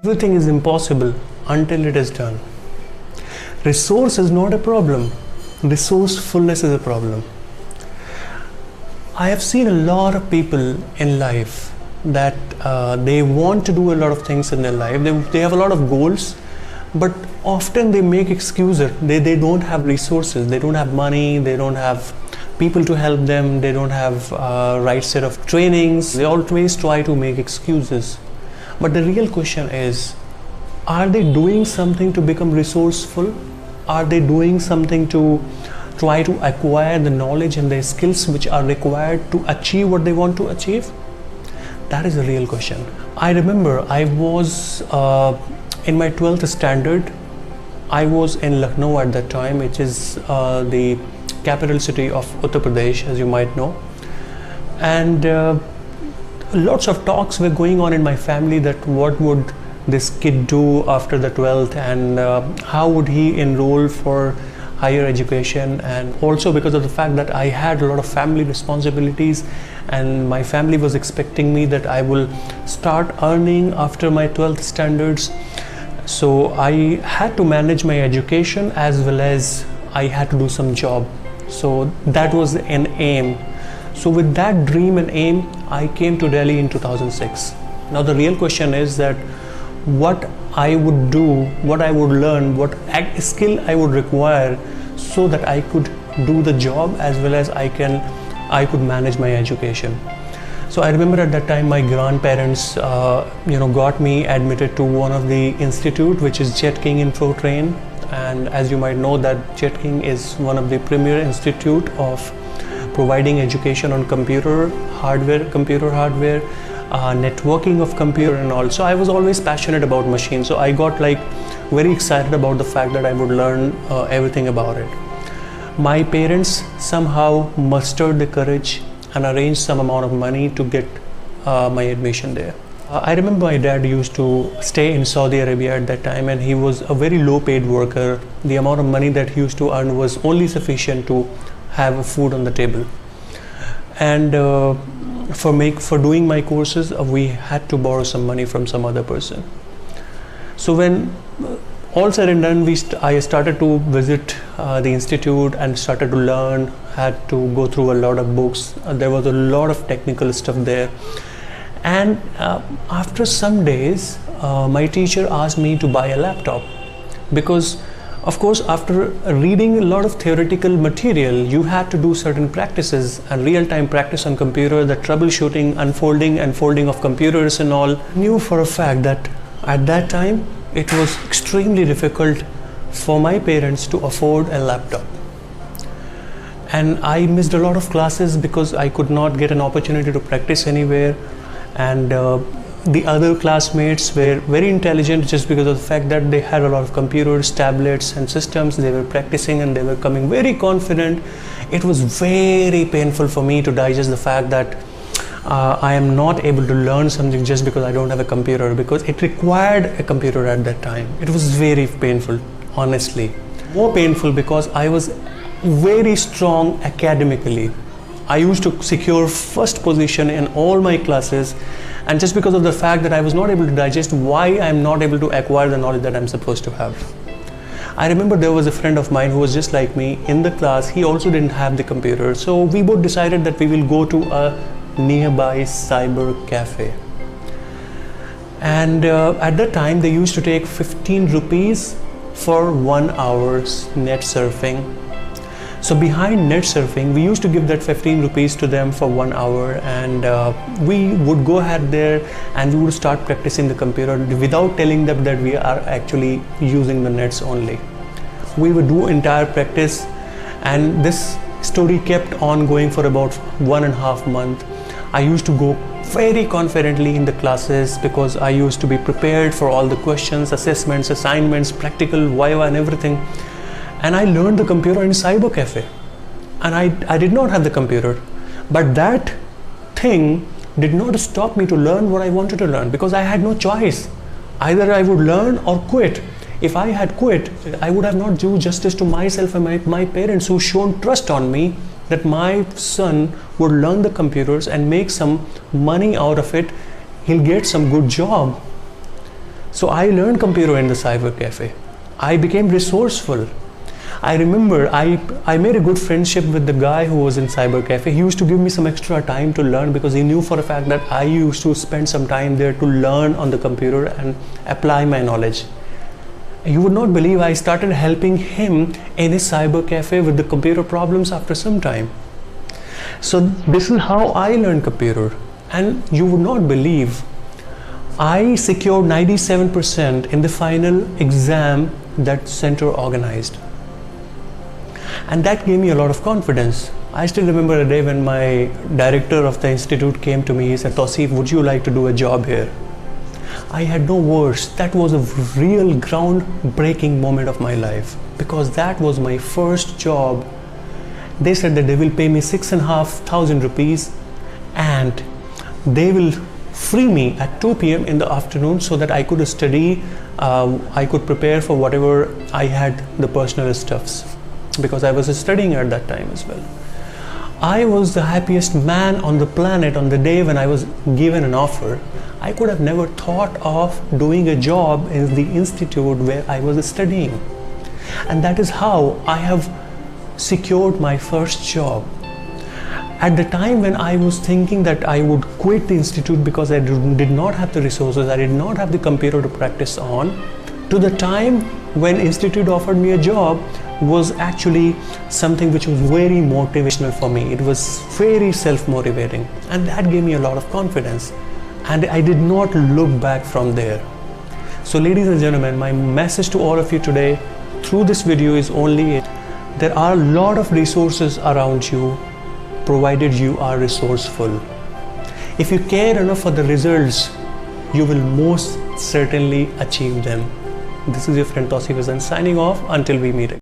Everything is impossible until it is done. Resource is not a problem. Resourcefulness is a problem. I have seen a lot of people in life that they want to do a lot of things in their life. They have a lot of goals, but often they make excuses. They don't have resources. They don't have money. They don't have people to help them. They don't have right set of trainings. They always try to make excuses. But the real question is, are they doing something to become resourceful? Are they doing something to try to acquire the knowledge and the skills which are required to achieve what they want to achieve? That is the real question. I remember I was in my 12th standard. I was in Lucknow at that time, which is the capital city of Uttar Pradesh, as you might know. And lots of talks were going on in my family that what would this kid do after the 12th, and how would he enroll for higher education. And also because of the fact that I had a lot of family responsibilities, and my family was expecting me that I will start earning after my 12th standards. So I had to manage my education as well as I had to do some job. So that was an aim. So with that dream and aim, I came to Delhi in 2006. Now the real question is that what I would do, what I would learn, what skill I would require so that I could do the job as well as I could manage my education. So I remember at that time my grandparents got me admitted to one of the institute, which is Jet King Info Train. And as you might know, that Jet King is one of the premier institute of providing education on computer hardware, networking of computer and all. So I was always passionate about machines. So I got very excited about the fact that I would learn everything about it. My parents somehow mustered the courage and arranged some amount of money to get my admission there. I remember my dad used to stay in Saudi Arabia at that time, and he was a very low paid worker. The amount of money that he used to earn was only sufficient to have food on the table. And for doing my courses, we had to borrow some money from some other person. So when all said and done, I started to visit the institute and started to learn, had to go through a lot of books. There was a lot of technical stuff there. And after some days, my teacher asked me to buy a laptop, because of course, after reading a lot of theoretical material, you had to do certain practices and real-time practice on computer, the troubleshooting, unfolding and folding of computers and all. I knew for a fact that at that time, it was extremely difficult for my parents to afford a laptop. And I missed a lot of classes because I could not get an opportunity to practice anywhere. And the other classmates were very intelligent just because of the fact that they had a lot of computers, tablets and systems. They were practicing and they were coming very confident. It was very painful for me to digest the fact that I am not able to learn something just because I don't have a computer, because it required a computer at that time. It was very painful, honestly. More painful because I was very strong academically. I used to secure first position in all my classes, and just because of the fact that I was not able to digest why I'm not able to acquire the knowledge that I'm supposed to have. I remember there was a friend of mine who was just like me in the class. He also didn't have the computer. So we both decided that we will go to a nearby cyber cafe. And at that time they used to take 15 rupees for 1 hour's net surfing. So behind net surfing, we used to give that 15 rupees to them for 1 hour, and we would go ahead there and we would start practicing the computer without telling them that we are actually using the nets only. We would do entire practice, and this story kept on going for about 1.5 months. I used to go very confidently in the classes because I used to be prepared for all the questions, assessments, assignments, practical, viva and everything. And I learned the computer in cyber cafe, and I did not have the computer, but that thing did not stop me to learn what I wanted to learn, because I had no choice. Either I would learn or quit. If I had quit, I would have not done justice to myself and my parents, who shown trust on me that my son would learn the computers and make some money out of it. He'll get some good job. So I learned computer in the cyber cafe. I became resourceful. I remember I made a good friendship with the guy who was in cyber cafe. He used to give me some extra time to learn because he knew for a fact that I used to spend some time there to learn on the computer and apply my knowledge. You would not believe I started helping him in his cyber cafe with the computer problems after some time. So this is how I learned computer. And you would not believe I secured 97% in the final exam that center organized. And that gave me a lot of confidence. I still remember a day when my director of the institute came to me. He said, "Tauseef, would you like to do a job here?" I had no words. That was a real groundbreaking moment of my life because that was my first job. They said that they will pay me 6,500 rupees and they will free me at 2 p.m. in the afternoon so that I could study, I could prepare for whatever I had, the personal stuffs, because I was studying at that time as well. I was the happiest man on the planet on the day when I was given an offer. I could have never thought of doing a job in the institute where I was studying. And that is how I have secured my first job. At the time when I was thinking that I would quit the institute because I did not have the resources, I did not have the computer to practice on, to the time when institute offered me a job was actually something which was very motivational for me. It was very self-motivating, and that gave me a lot of confidence, and I did not look back from there. So ladies and gentlemen, my message to all of you today through this video is only there are a lot of resources around you provided you are resourceful. If you care enough for the results, you will most certainly achieve them. This is your friend Tauseef Hasan signing off until we meet again.